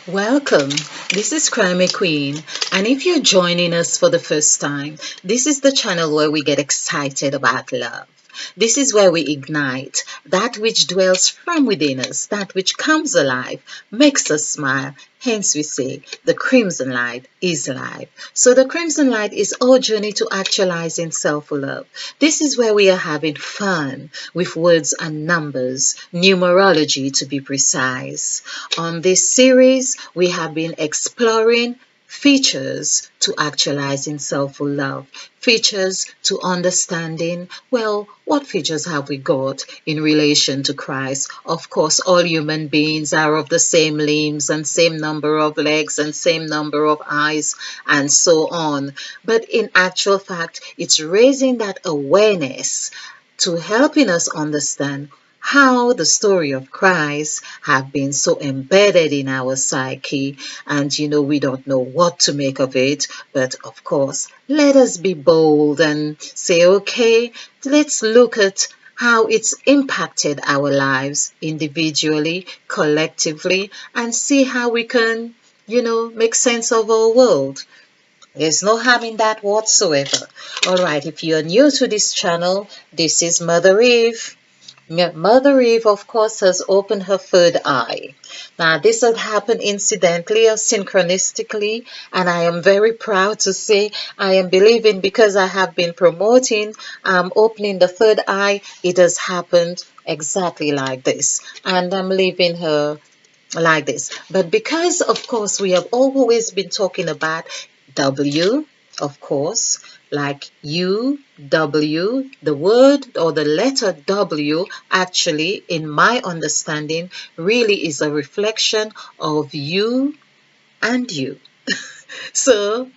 Welcome. This is Crime Queen, and if you're joining us for the first time, this is the channel where we get excited about love. This is where we ignite that which dwells from within us, that which comes alive, makes us smile. Hence, we say the crimson light is life. So, the crimson light is our journey to actualizing self love. This is where we are having fun with words and numbers, numerology to be precise. On this series, we have been exploring features to actualizing self-love, features to understanding, well, what features have we got in relation to Christ? Of course, all human beings are of the same limbs and same number of legs and same number of eyes and so on. But in actual fact, it's raising that awareness to helping us understand how the story of Christ have been so embedded in our psyche, and we don't know what to make of it. But of course, let us be bold and say, okay, let's look at how it's impacted our lives individually, collectively, and see how we can make sense of our world. There's no harm in that whatsoever. All right, if you're new to this channel, this is Mother Eve. Mother Eve, of course, has opened her third eye. Now, this had happened incidentally or synchronistically, and I am very proud to say I am believing because I have been promoting opening the third eye, it has happened exactly like this. And I'm leaving her like this. But because, of course, we have always been talking about W, of course, like U, W, the word or the letter W actually, in my understanding, really is a reflection of you and you. So,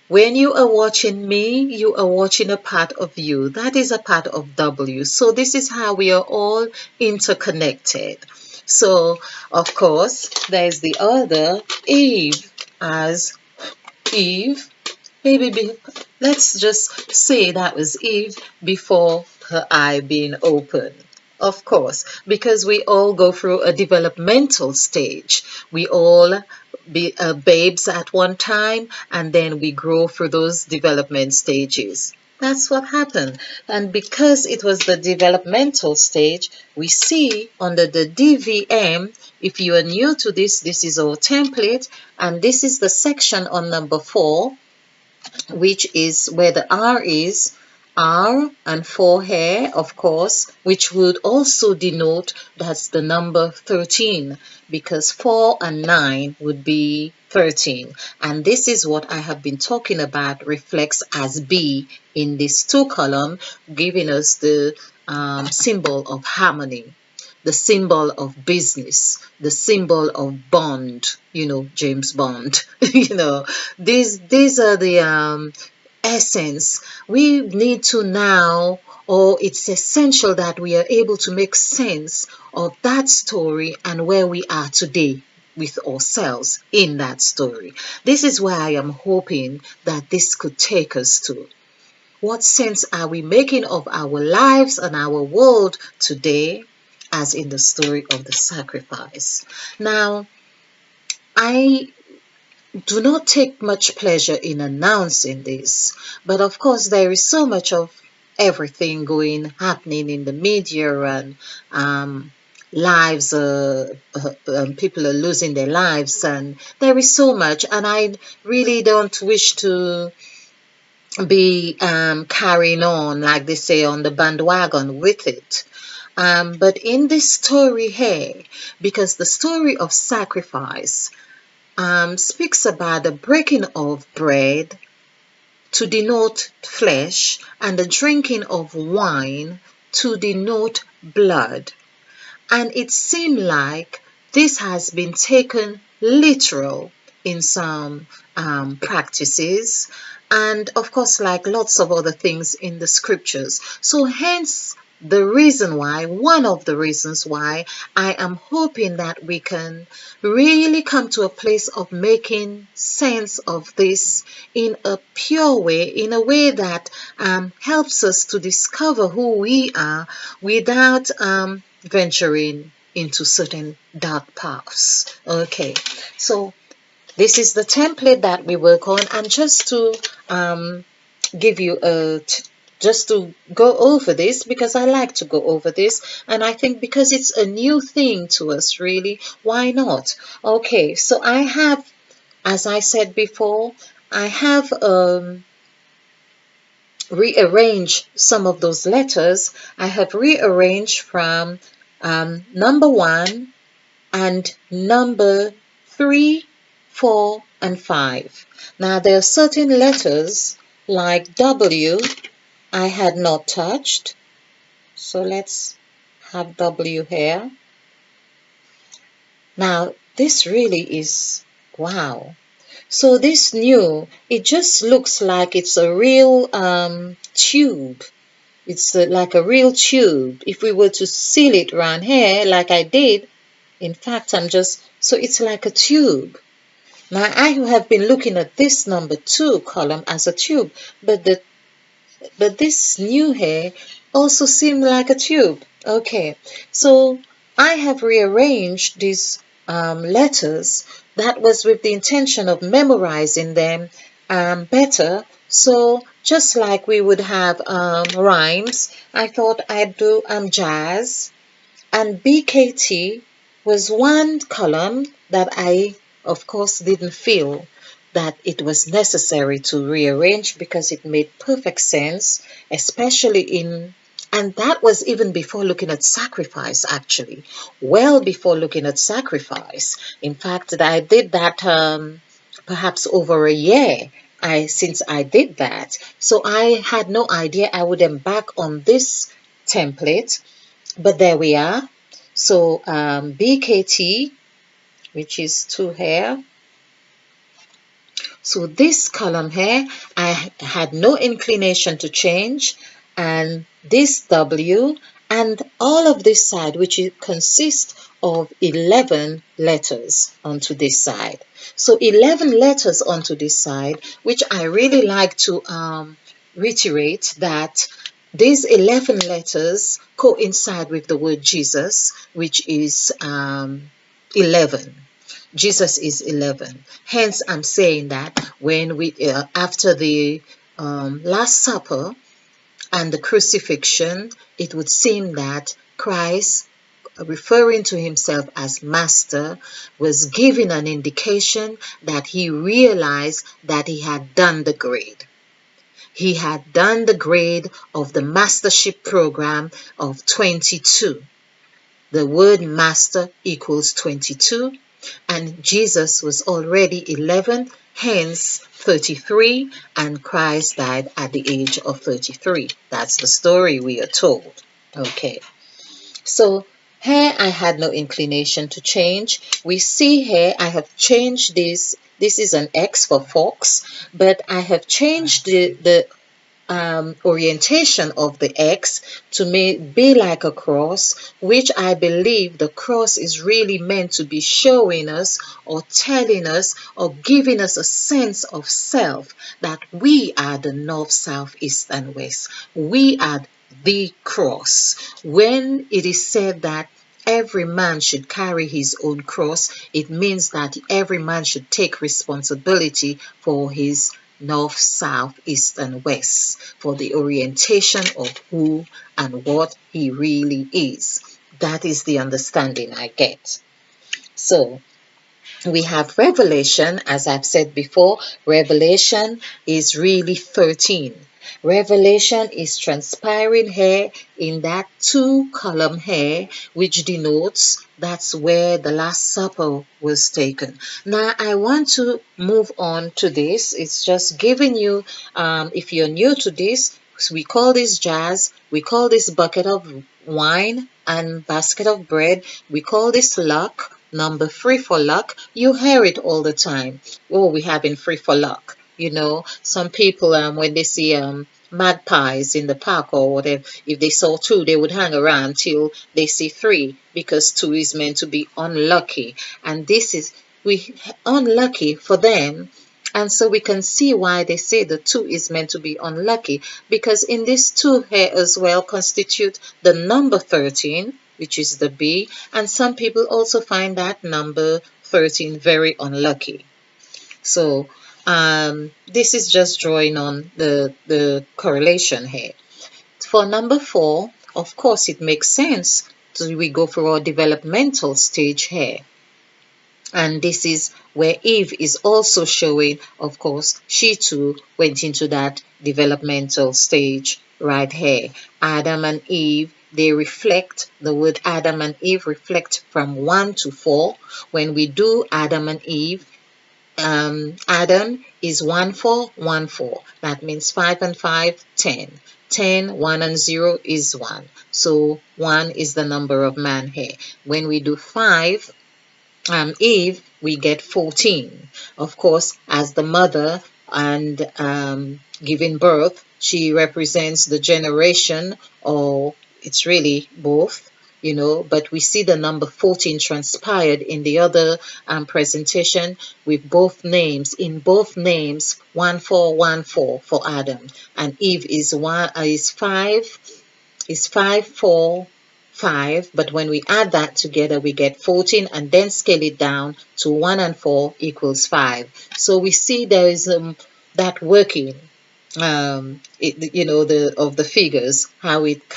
when you are watching me, you are watching a part of you. That is a part of W. So, this is how we are all interconnected. So, of course, there's the other Eve as Eve. Maybe let's just say that was Eve before her eye being open. Of course, because we all go through a developmental stage. We all be babes at one time, and then we grow through those development stages. That's what happened. And because it was the developmental stage, we see under the DVM, if you are new to this, this is our template, and this is the section on number 4, which is where the R is, R and 4 here, of course, which would also denote that's the number 13, because 4 and 9 would be 13. And this is what I have been talking about reflects as B in this 2 column, giving us the symbol of harmony, the symbol of business, the symbol of bond, James Bond. These are the essence. We need to now, or it's essential that we are able to make sense of that story and where we are today with ourselves in that story. This is where I am hoping that this could take us to. What sense are we making of our lives and our world today, as in the story of the sacrifice? Now, I do not take much pleasure in announcing this, but of course there is so much of everything happening in the media, and lives, people are losing their lives, and there is so much, and I really don't wish to be carrying on, like they say, on the bandwagon with it. But in this story here, because the story of sacrifice speaks about the breaking of bread to denote flesh and the drinking of wine to denote blood. And it seemed like this has been taken literal in some practices, and of course, like lots of other things in the scriptures. So hence one of the reasons why I am hoping that we can really come to a place of making sense of this in a pure way, in a way that helps us to discover who we are without venturing into certain dark paths. Okay, so this is the template that we work on, and just to give you just to go over this, because I like to go over this, and I think because it's a new thing to us, really, why not? Okay, so I have, as I said before, I have rearranged some of those letters. I have rearranged from number 1 and number 3, 4, and 5. Now there are certain letters like W I had not touched. So let's have W here. Now this really is wow. So this new, it just looks like it's a real tube. It's like a real tube. If we were to seal it around here like I did, in fact, so it's like a tube. Now, I have been looking at this number 2 column as a tube, but this new here also seemed like a tube. Okay, so I have rearranged these letters. That was with the intention of memorizing them better. So just like we would have rhymes, I thought I'd do jazz, and BKT was one column that I, of course, didn't feel that it was necessary to rearrange because it made perfect sense, especially and that was even before looking at sacrifice, actually, well before looking at sacrifice. In fact, I did that perhaps over a year since I did that. So I had no idea I would embark on this template, but there we are. So BKT, which is 2 here. So this column here, I had no inclination to change, and this W, and all of this side, which consists of 11 letters onto this side. So 11 letters onto this side, which I really like to reiterate that these 11 letters coincide with the word Jesus, which is 11. Jesus is 11. Hence, I'm saying that when we, after the Last Supper and the crucifixion, it would seem that Christ, referring to himself as Master, was giving an indication that he realized that he had done the grade. He had done the grade of the mastership program of 22. The word master equals 22. And Jesus was already 11, hence 33, and Christ died at the age of 33. That's the story we are told. Okay, so here I had no inclination to change. We see here I have changed this. This is an X for fox, but I have changed the orientation of the X to be like a cross, which I believe the cross is really meant to be showing us or telling us or giving us a sense of self, that we are the north, south, east, and west. We are the cross. When it is said that every man should carry his own cross, it means that every man should take responsibility for his north, south, east, and west, for the orientation of who and what he really is. That is the understanding I get. So we have Revelation. As I've said before, Revelation is really 13. Revelation is transpiring here in that 2 column here, which denotes that's where the Last Supper was taken. Now I want to move on to this. It's just giving you, if you're new to this, we call this jazz, we call this bucket of wine and basket of bread, we call this luck, number 3 for luck. You hear it all the time. Oh, we having 3 for luck. You know, some people when they see magpies in the park or whatever, if they saw 2, they would hang around till they see 3, because 2 is meant to be unlucky, and this is unlucky for them. And so we can see why they say the 2 is meant to be unlucky, because in this 2 here as well constitute the number 13. which is the B, and some people also find that number 13 very unlucky. So this is just drawing on the correlation here. For number 4, of course, it makes sense. So we go for our developmental stage here. And this is where Eve is also showing, of course, she too went into that developmental stage right here. Adam and Eve, they reflect, the word Adam and Eve reflect from 1 to 4. When we do Adam and Eve, Adam is 1 4 1 4. That means 5 and 5, 10. 10, 1 and 0 is 1. So 1 is the number of man here. When we do 5, Eve, we get 14. Of course, as the mother and giving birth, she represents the generation, or it's really both, but we see the number 14 transpired in the other presentation with both names. In both names, 1414 for Adam, and Eve is 5 4 5, but when we add that together, we get 14, and then scale it down to 1 and 4 equals 5. So we see there is that working, of the figures, how it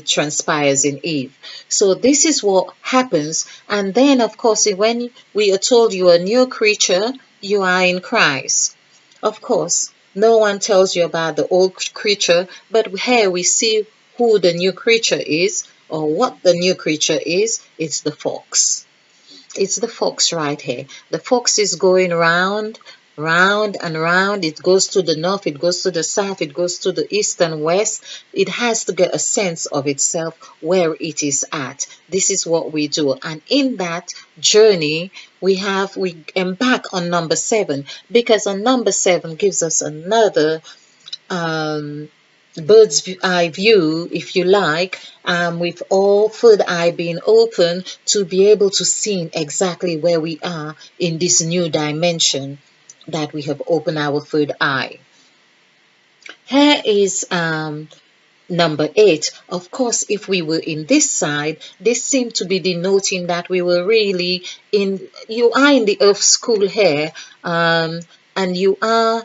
transpires in Eve. So this is what happens, and then of course, when we are told you are a new creature, you are in Christ. Of course, no one tells you about the old creature, but here we see who the new creature is, or what the new creature is. It's the fox. It's the fox right here. The fox is going round and round. It goes to the north, it goes to the south, it goes to the east and west. It has to get a sense of itself where it is at. This is what we do. And in that journey, we embark on number 7, because on number 7 gives us another bird's eye view, if you like, with all third eye being open to be able to see exactly where we are in this new dimension that we have opened our third eye. Here is number 8. Of course, if we were in this side, this seemed to be denoting that we were really you are in the earth school here, and you are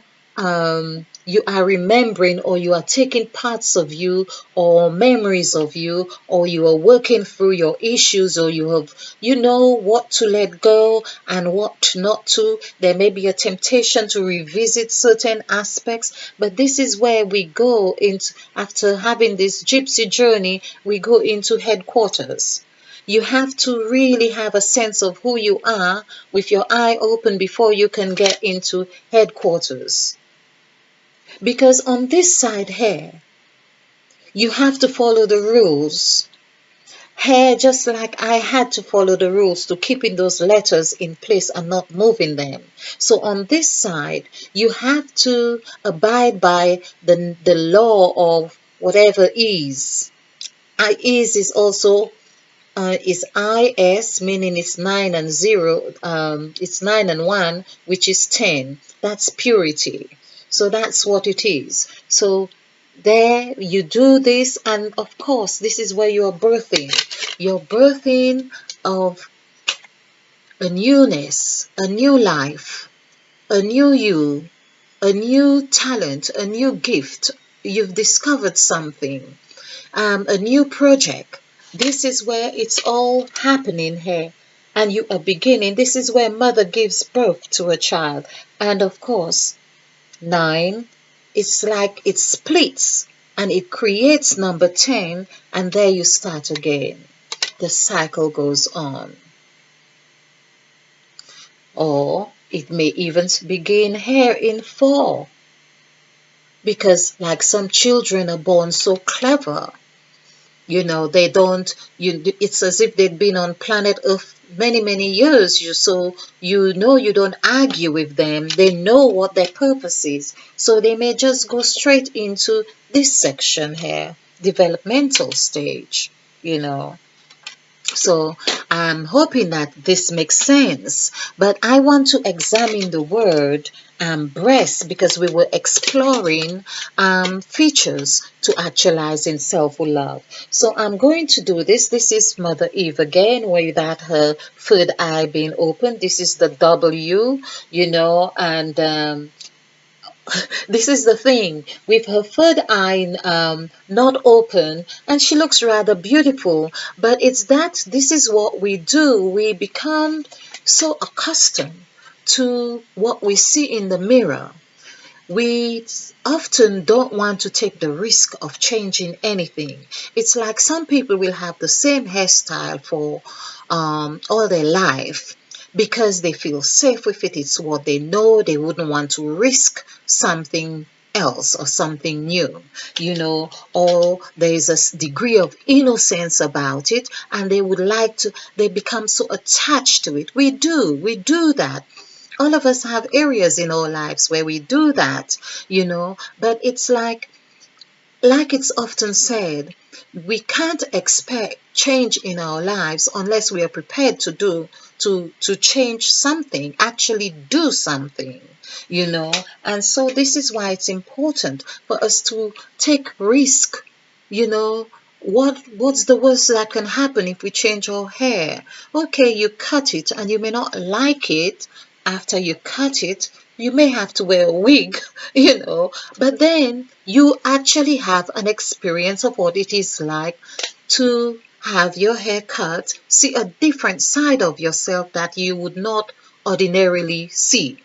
remembering, or you are taking parts of you or memories of you, or you are working through your issues, or you know what to let go and what not to. There may be a temptation to revisit certain aspects, but this is where we go into, after having this gypsy journey, we go into headquarters. You have to really have a sense of who you are with your eye open before you can get into headquarters. Because on this side here, you have to follow the rules. Here, just like I had to follow the rules to keeping those letters in place and not moving them. So on this side, you have to abide by the law of whatever is. Is also is IS, meaning it's 9 and 0. It's 9 and 1, which is 10. That's purity. So that's what it is. So there you do this, and of course, this is where you're birthing. You're birthing of a newness, a new life, a new you, a new talent, a new gift. You've discovered something, a new project. This is where it's all happening here. And you are beginning. This is where mother gives birth to a child. And of course, 9, it's like it splits and it creates number 10, and there you start again. The cycle goes on. Or it may even begin here in 4, because like some children are born so clever. They don't, it's as if they'd been on planet Earth many years. So you don't argue with them. They know what their purpose is. So they may just go straight into this section here, developmental stage, So I'm hoping that this makes sense. But I want to examine the word breast, because we were exploring features to actualizing self-love. So I'm going to do this. This is Mother Eve again, without her third eye being open. This is the W, and this is the thing, with her third eye not open, and she looks rather beautiful. But it's that this is what we do. We become so accustomed to what we see in the mirror. We often don't want to take the risk of changing anything. It's like some people will have the same hairstyle for all their life because they feel safe with it. It's what they know. They wouldn't want to risk something else or something new, or there is a degree of innocence about it, and they become so attached to it. We do that. All of us have areas in our lives where we do that, but it's like it's often said, we can't expect change in our lives unless we are prepared to change something, actually do something, and so this is why it's important for us to take risk. you know what's the worst that can happen if we change our hair? Okay, you cut it and you may not like it. After you cut it, you may have to wear a wig, but then you actually have an experience of what it is like to have your hair cut, see a different side of yourself that you would not ordinarily see.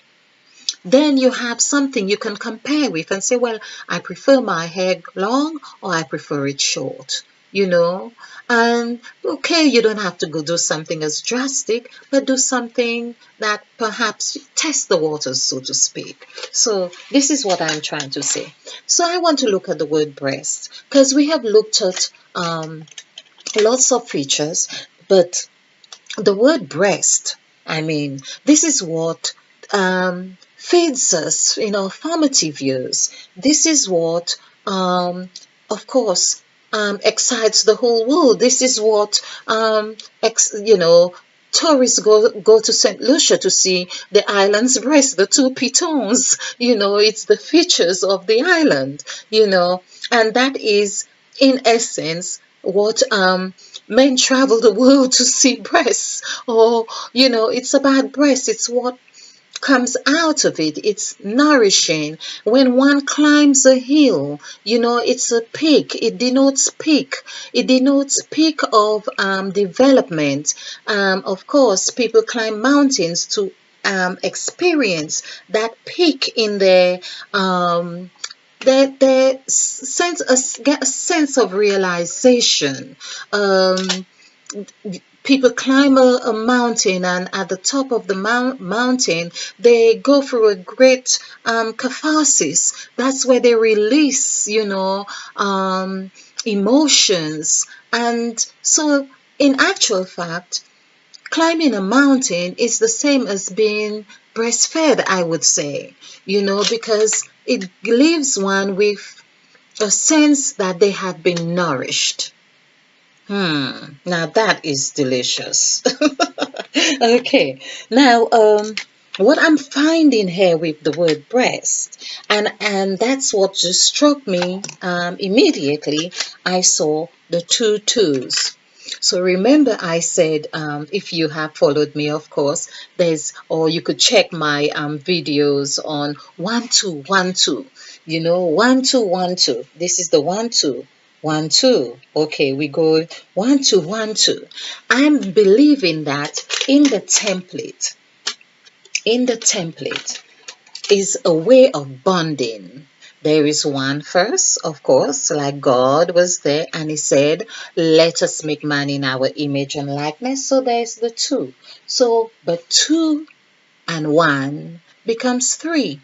Then you have something you can compare with and say, well, I prefer my hair long or I prefer it short, you know. And okay, you don't have to go do something as drastic, but do something that perhaps test the waters, so to speak. So this is what I'm trying to say. So I want to look at the word breast, because we have looked at lots of features, but the word breast, I mean, this is what feeds us in our formative years. This is what, of course, excites the whole world. This is what, tourists go to St. Lucia to see the island's breast, the two pitons. It's the features of the island, and that is, in essence, what men travel the world to see breasts, or it's about breasts. It's what comes out of it. It's nourishing. When one climbs a hill, it's a peak. It denotes peak. It denotes peak of development. Of course, people climb mountains to experience that peak in their sense, get a sense of realization. People climb a mountain, and at the top of the mountain, they go through a great catharsis. That's where they release, emotions. And so, in actual fact, climbing a mountain is the same as being breastfed, I would say, because it leaves one with a sense that they have been nourished. Now that is delicious. Okay, now what I'm finding here with the word breast, and that's what just struck me immediately. I saw the two twos. So remember, I said, if you have followed me, of course, or you could check my videos on 1 2 1 2. 1 2 1 2. This is the 1 2 1 2. Okay, we go 1 2 1 2. I'm believing that in the template is a way of bonding. There is one first, of course, like God was there and he said, let us make man in our image and likeness. So there's the two. So, but 2 and 1 becomes 3.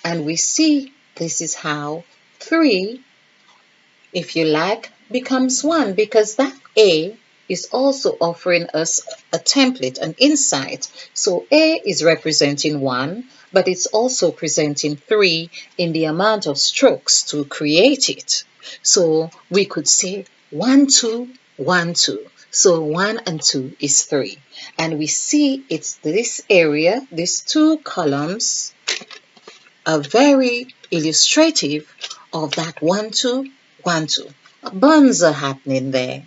And we see this is how 3, if you like, becomes 1, because that A is also offering us a template, an insight. So A is representing 1, but it's also presenting 3 in the amount of strokes to create it. So we could say 1 2 1 2. So 1 and 2 is 3. And we see it's this area, these two columns are very illustrative of that 1, 2, 1, 2. Bonds are happening there.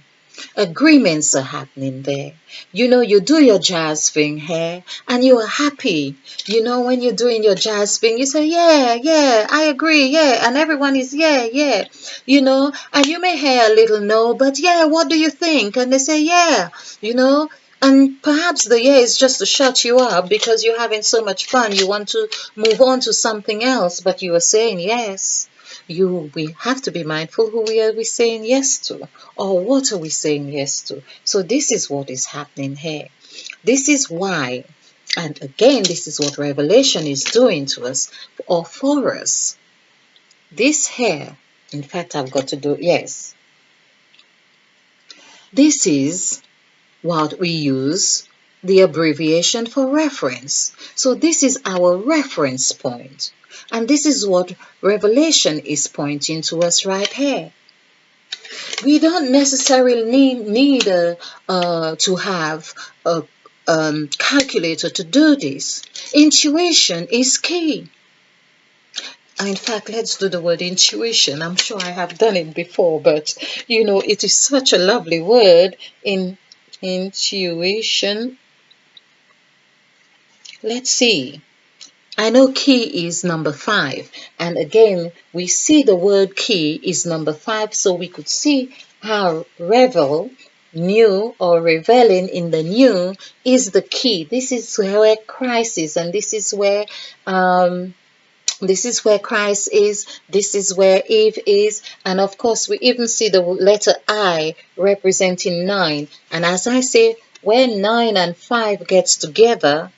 Agreements are happening there. You do your jazz thing here and you are happy. When you're doing your jazz thing, you say, yeah, yeah, I agree, yeah. And everyone is, yeah, yeah. And you may hear a little no, but yeah, what do you think? And they say, yeah, you know. And perhaps the yeah is just to shut you up because you're having so much fun. You want to move on to something else, but you are saying yes. We have to be mindful who we saying yes to, or what are we saying yes to. So this is what is happening here. This is why, and again, this is what Revelation is doing to us or for us. This here, in fact, I've got to do, yes. This is what we use the abbreviation for reference. So this is our reference point. And this is what Revelation is pointing to us right here. We don't necessarily need to have a calculator to do this. Intuition is key. In fact, let's do the word intuition. I'm sure I have done it before, but it is such a lovely word. Intuition. Let's see. I know key is number 5, and again we see the word key is number 5, so we could see how revel, new or reveling in the new is the key. This is where Christ is, and this is where Christ is, this is where Eve is, and of course we even see the letter I representing 9, and as I say, when 9 and 5 gets together,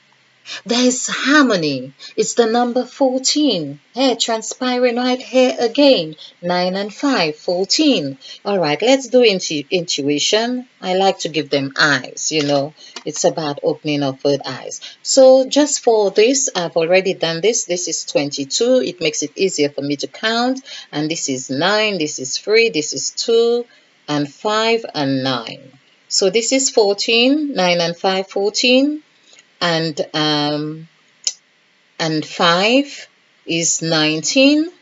there is harmony. It's the number 14. Here, transpiring right here again. 9 and 5, 14. All right, let's do intuition. I like to give them eyes, It's about opening up with eyes. So just for this, I've already done this. This is 22. It makes it easier for me to count. And this is 9, this is 3, this is 2, and 5, and 9. So this is 14, 9 and 5, 14. And 5 is 19,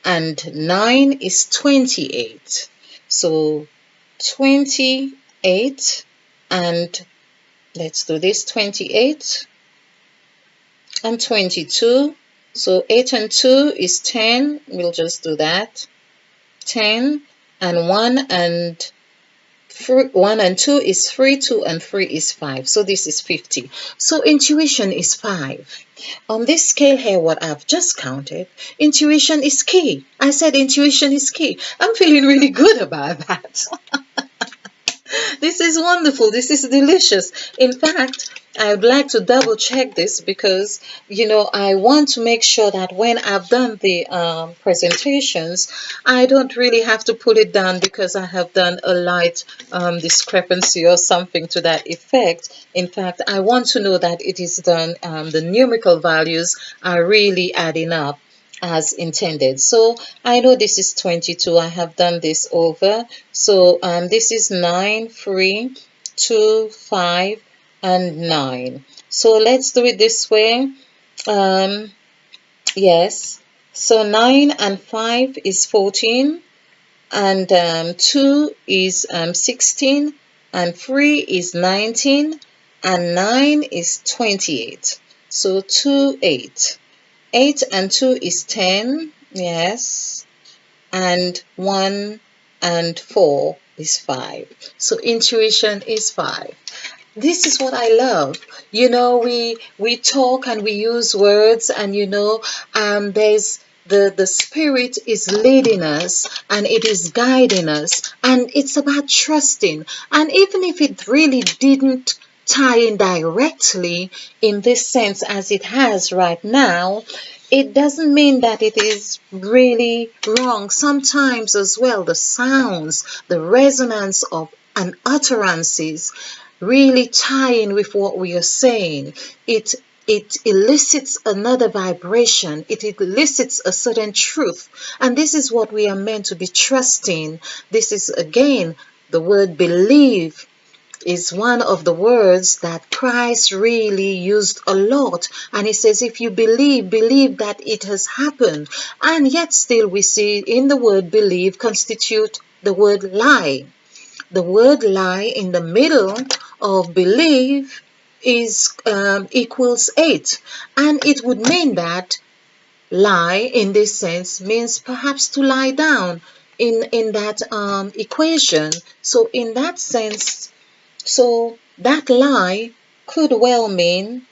and 9 is 28. So 28, and let's do this, 28 and 22. So 8 and 2 is 10. We'll just do that. 10, and 1 and 2 is 3, 2 and 3 is 5. So this is 50. So intuition is 5. On this scale here, what I've just counted, intuition is key. I said intuition is key. I'm feeling really good about that. This is wonderful. This is delicious. In fact, I would like to double check this because, I want to make sure that when I've done the presentations, I don't really have to pull it down because I have done a light discrepancy or something to that effect. In fact, I want to know that it is done, the numerical values are really adding up as intended. So I know this is 22. I have done this over. So this is 9, 3, 2, 5, and 9. So let's do it this way. Yes. So 9 and 5 is 14, and 2 is 16, and 3 is 19, and 9 is 28. So 2, 8. 8 and 2 is 10, yes, and 1 and 4 is 5. So intuition is 5. This is what I love. We talk and we use words, and there's the spirit is leading us and it is guiding us, and it's about trusting. And even if it really didn't tie in directly in this sense as it has right now, it doesn't mean that it is really wrong. Sometimes as well, the sounds, the resonance of and utterances really tie in with what we are saying. It elicits another vibration. It elicits a certain truth. And this is what we are meant to be trusting. This is, again, the word believe. is one of the words that Christ really used a lot. And he says, if you believe, believe that it has happened. And yet still we see in the word believe constitute the word lie. The word lie in the middle of believe is equals 8. And it would mean that lie in this sense means perhaps to lie down in that equation. So in that sense, so that lie could well mean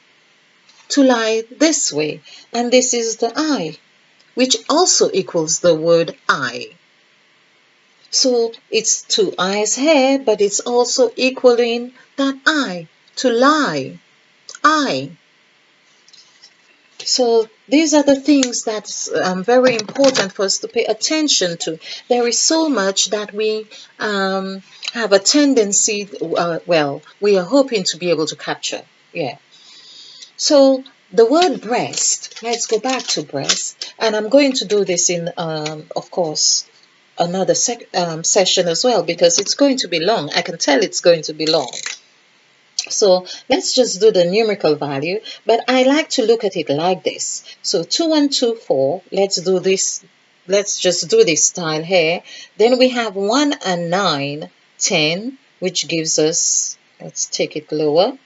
to lie this way. And this is the I, which also equals the word I. So it's two I's here, but it's also equaling that I, to lie, I. So these are the things that's very important for us to pay attention to. There is so much that we have a tendency, well, we are hoping to be able to capture. Yeah. So the word breast, let's go back to breast. And I'm going to do this in, of course, another session as well, because it's going to be long. I can tell it's going to be long. So let's just do the numerical value, but I like to look at it like this. So 2, 1, 2, 4, let's do this. Let's just do this style here. Then we have 1 and 9, 10, which gives us, let's take it lower.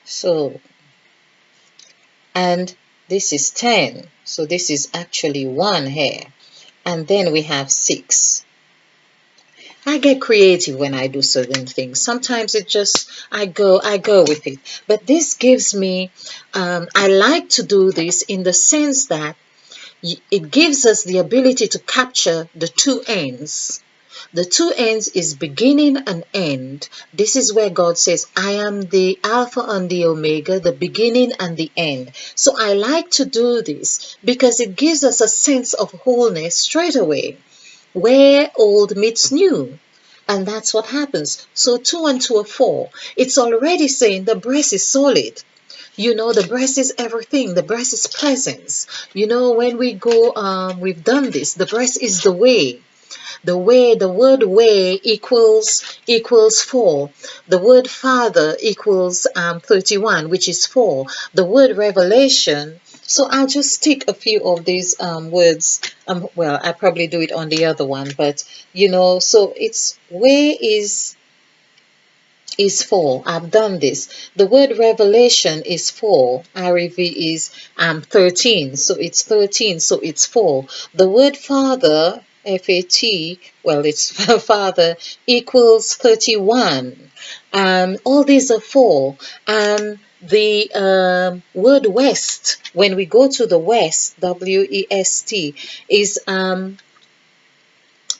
So, and this is 10. So this is actually 1 here. And then we have 6. I get creative when I do certain things. Sometimes it just, I go with it. But this gives me, I like to do this in the sense that it gives us the ability to capture the two ends. The two ends is beginning and end. This is where God says, I am the Alpha and the Omega, the beginning and the end. So I like to do this because it gives us a sense of wholeness straight away, where old meets new. And that's what happens. So 2 and 2 are 4. It's already saying the breast is solid. You know, the breast is everything. The breast is presence. You know, when we go, we've done this. The breast is the way. The way, the word way equals 4. The word father equals 31, which is 4. The word revelation. So I'll just take a few of these words. Well, I probably do it on the other one, but you know, so it's way is 4. I've done this. The word revelation is 4. REV is 13. So it's 13. So it's 4. The word father, FAT, well, it's father, equals 31. All these are 4. The word west, when we go to the west, WEST, is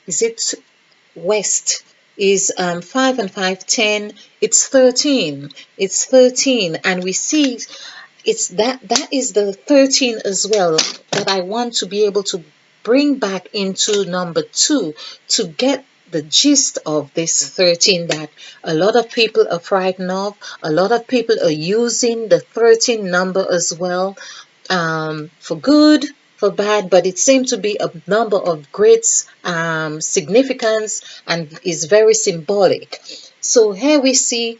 it west? Is 5 and 5, 10. It's 13. It's 13, and we see it's that is the 13 as well that I want to be able to bring back into number 2 to get the gist of this 13 that a lot of people are frightened of. A lot of people are using the 13 number as well, for good, for bad, but it seems to be a number of great significance and is very symbolic. So here we see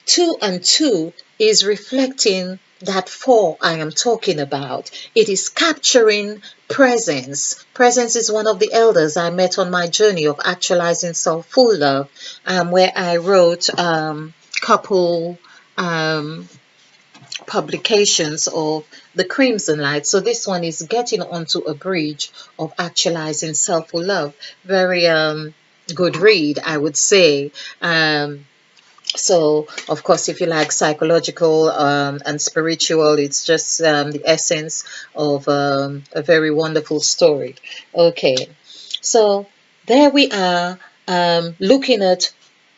2 and 2 is reflecting that 4 I am talking about. It is capturing presence. Presence is one of the elders I met on my journey of actualizing soulful love, where I wrote couple publications of the Crimson Light. So this one is getting onto a bridge of actualizing self-full love. Very good read, I would say. So of course, if you like psychological and spiritual, it's just the essence of a very wonderful story. Okay, so there we are, looking at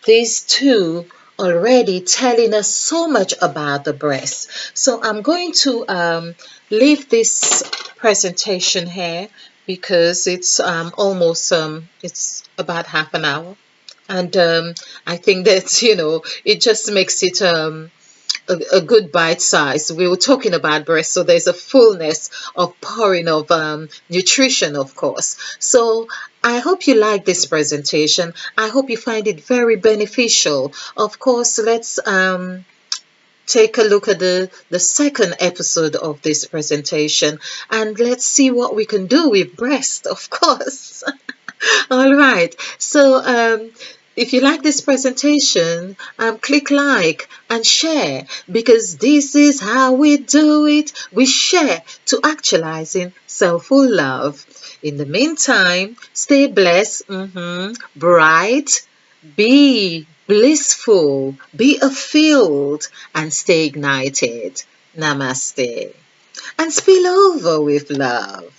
these two already telling us so much about the breast. So I'm going to leave this presentation here because it's almost it's about half an hour, and I think that, you know, it just makes it a good bite size. We were talking about breast, so there's a fullness of pouring of nutrition, of course. So I hope you like this presentation. I hope you find it very beneficial. Of course, let's take a look at the second episode of this presentation, and let's see what we can do with breast, of course. All right. So if you like this presentation, click like and share, because this is how we do it. We share to actualizing self-full love. In the meantime, stay blessed, bright, be blissful, be fulfilled, and stay ignited. Namaste. And spill over with love.